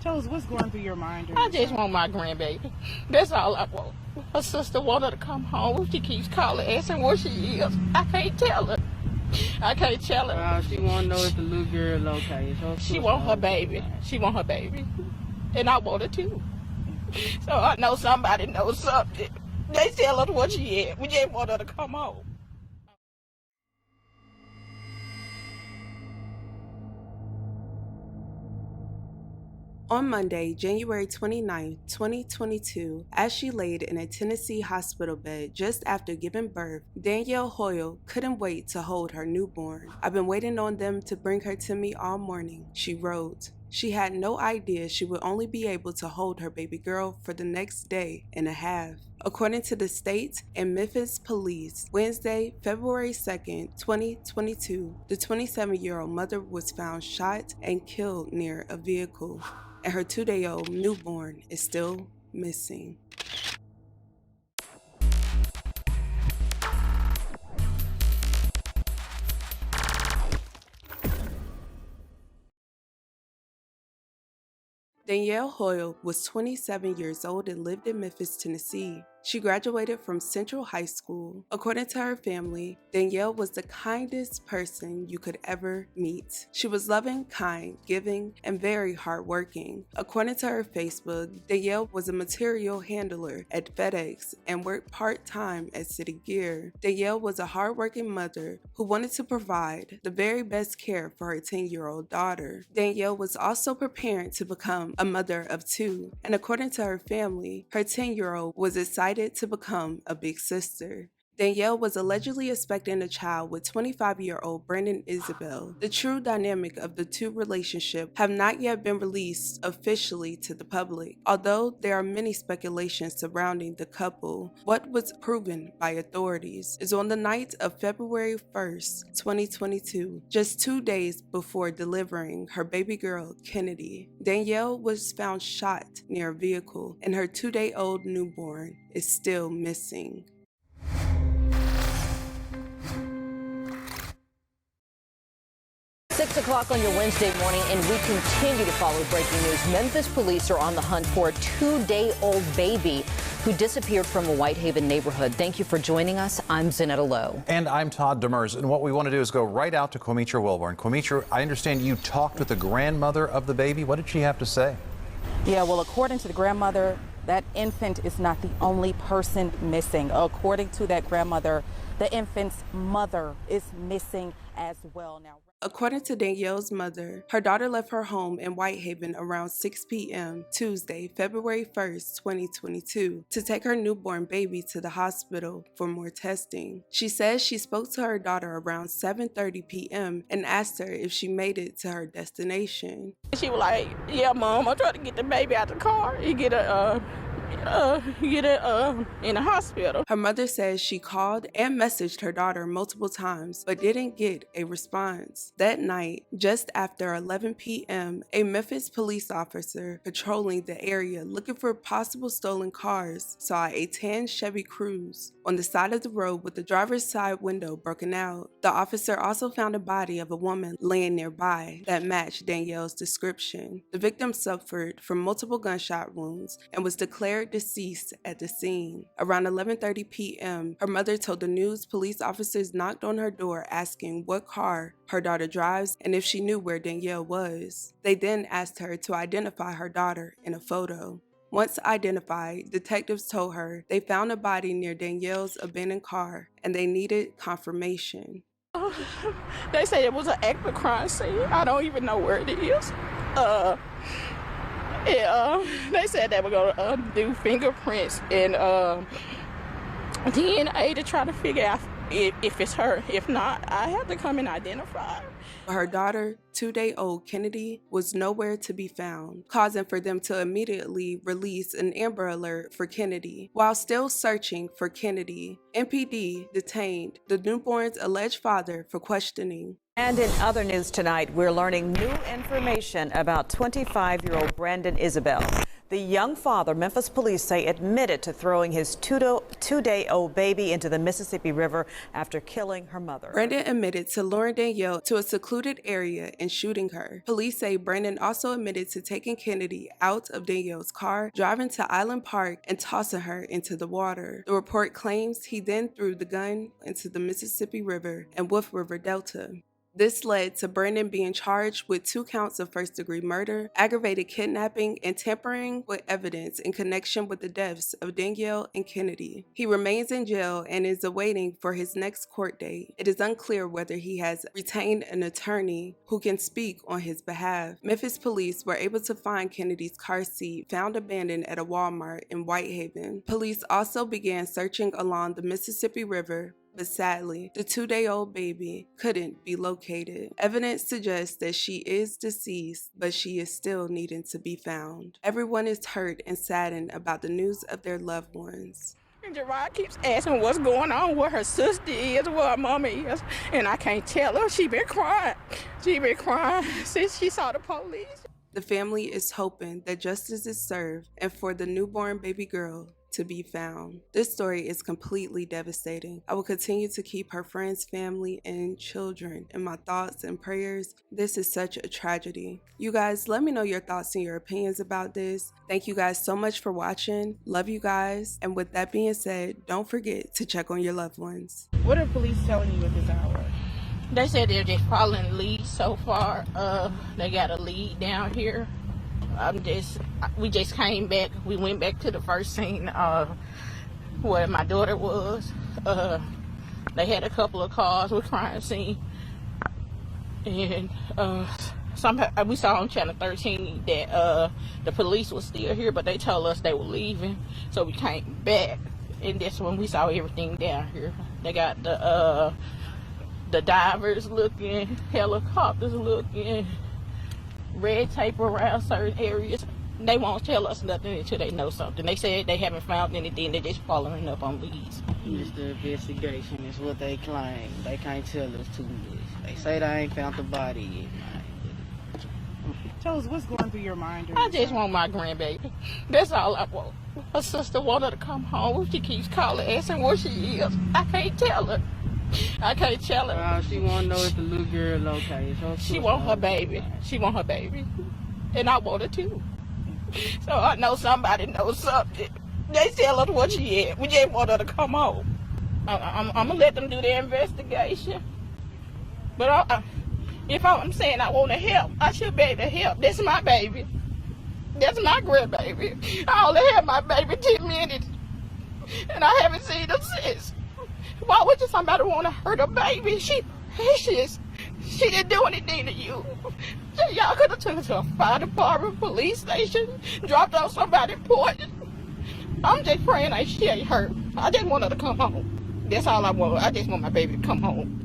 Tell us what's going through your mind. I just want my grandbaby. That's all I want. Her sister want her to come home. She keeps calling, asking where she is. I can't tell her. I can't tell her. She want to know if the little girl okay. She want her baby. She want her baby. And I want her too. So I know somebody knows something. They tell us where she at. We just want her to come home. On Monday, January 29, 2022, as she laid in a Tennessee hospital bed just after giving birth, Danielle Hoyle couldn't wait to hold her newborn. "I've been waiting on them to bring her to me all morning," she wrote. She had no idea she would only be able to hold her baby girl for the next day and a half. According to the state and Memphis police, Wednesday, February 2nd, 2022, the 27-year-old mother was found shot and killed near a vehicle, and her 2-day-old newborn is still missing. Danielle Hoyle was 27 years old and lived in Memphis, Tennessee. She graduated from Central High School. According to her family, Danielle was the kindest person you could ever meet. She was loving, kind, giving, and very hardworking. According to her Facebook, Danielle was a material handler at FedEx and worked part-time at City Gear. Danielle was a hardworking mother who wanted to provide the very best care for her 10-year-old daughter. Danielle was also preparing to become a mother of two, and according to her family, her 10-year-old was excited to become a big sister. Danielle was allegedly expecting a child with 25-year-old Brandon Isabel. The true dynamic of the two relationships have not yet been released officially to the public, although there are many speculations surrounding the couple. What was proven by authorities is on the night of February 1st, 2022, just 2 days before delivering her baby girl, Kennedy, Danielle was found shot near a vehicle, and her 2-day-old newborn is still missing. Six o'clock on your Wednesday morning, and we continue to follow breaking news. Memphis police are on the hunt for a 2-day-old baby who disappeared from a Whitehaven neighborhood. Thank you for joining us. I'm Zanetta Lowe. And I'm Todd Demers. And what we want to do is go right out to Quamitra Wilburn. Quamitra, I understand you talked with the grandmother of the baby. What did she have to say? Yeah, well, according to the grandmother, that infant is not the only person missing. According to that grandmother, the infant's mother is missing as well now. According to Danielle's mother, her daughter left her home in Whitehaven around 6 p.m. Tuesday, February 1st, 2022, to take her newborn baby to the hospital for more testing. She says she spoke to her daughter around 7:30 p.m. and asked her if she made it to her destination. She was like, "Yeah, Mom, I'm trying to get the baby out the car and get it in the hospital." Her mother says she called and messaged her daughter multiple times, but didn't get a response. That night, just after 11 p.m., a Memphis police officer patrolling the area looking for possible stolen cars saw a tan Chevy Cruze on the side of the road with the driver's side window broken out. The officer also found a body of a woman laying nearby that matched Danielle's description. The victim suffered from multiple gunshot wounds and was declared deceased at the scene. Around 11:30 p.m., her mother told the news police officers knocked on her door asking what car her daughter drives and if she knew where Danielle was. They then asked her to identify her daughter in a photo. Once identified, detectives told her they found a body near Danielle's abandoned they and they needed confirmation. They say it was an active crime scene. I don't even know where it is. They said they were gonna do fingerprints and DNA to try to figure out if it's her. If not, I have to come and identify her. Her daughter, 2-day-old Kennedy, was nowhere to be found, causing for them to immediately release an Amber Alert for Kennedy. While still searching for Kennedy, MPD detained the newborn's alleged father for questioning. And in other news tonight, we're learning new information about 25-year-old Brandon Isabel. The young father, Memphis police say, admitted to throwing his two-day-old baby into the Mississippi River after killing her mother. Brandon admitted to luring Danielle to a secluded area and shooting her. Police say Brandon also admitted to taking Kennedy out of Danielle's car, driving to Island Park, and tossing her into the water. The report claims he then threw the gun into the Mississippi River and Wolf River Delta. This led to Brandon being charged with 2 counts of first-degree murder, aggravated kidnapping, and tampering with evidence in connection with the deaths of Danielle and Kennedy. He remains in jail and is awaiting for his next court date. It is unclear whether he has retained an attorney who can speak on his behalf. Memphis police were able to find Kennedy's car seat found abandoned at a Walmart in Whitehaven. Police also began searching along the Mississippi River, but sadly, the 2-day-old baby couldn't be located. Evidence suggests that she is deceased, but she is still needing to be found. Everyone is hurt and saddened about the news of their loved ones. And Gerard keeps asking what's going on, where her sister is, where her mama is, and I can't tell her. She been crying. She been crying since she saw the police. The family is hoping that justice is served and for the newborn baby girl to be found. This story is completely devastating. I will continue to keep her friends, family, and children in my thoughts and prayers. This is such a tragedy. You guys, let me know your thoughts and your opinions about this. Thank you guys so much for watching. Love you guys. And with that being said, don't forget to check on your loved ones. What are police telling you at this hour? They said they're just following leads so far. They got a lead down here. We just came back. We went back to the first scene where my daughter was. They had a couple of cars with crime scene, and somehow we saw on Channel 13 that the police was still here, but they told us they were leaving, so we came back, and that's when we saw everything down here. They got the divers looking, helicopters looking, red tape around certain areas. They won't tell us nothing until they know something. They said they haven't found anything. They're just following up on leads. It's the investigation is what they claim. They can't tell us too much. They say they ain't found the body yet. Tell us what's going through your mind. I just want my grandbaby. That's all I want. Her sister want her to come home. She keeps calling, asking where she is. I can't tell her. I can't tell her. She want to know if the little girl okay. She want her baby. She want her baby. And I want her too. So I know somebody knows something. They tell us where she at. We just want her to come home. I'm going to let them do their investigation. But if I'm saying I want to help, I should be able to help. That's my baby. That's my grandbaby. I only had my baby 10 minutes. And I haven't seen her since. Why would somebody want to hurt a baby? She precious. She didn't do anything to you. Y'all could have took her to a fire department, police station, dropped off somebody important. I'm just praying that she ain't hurt. I just want her to come home. That's all I want. I just want my baby to come home.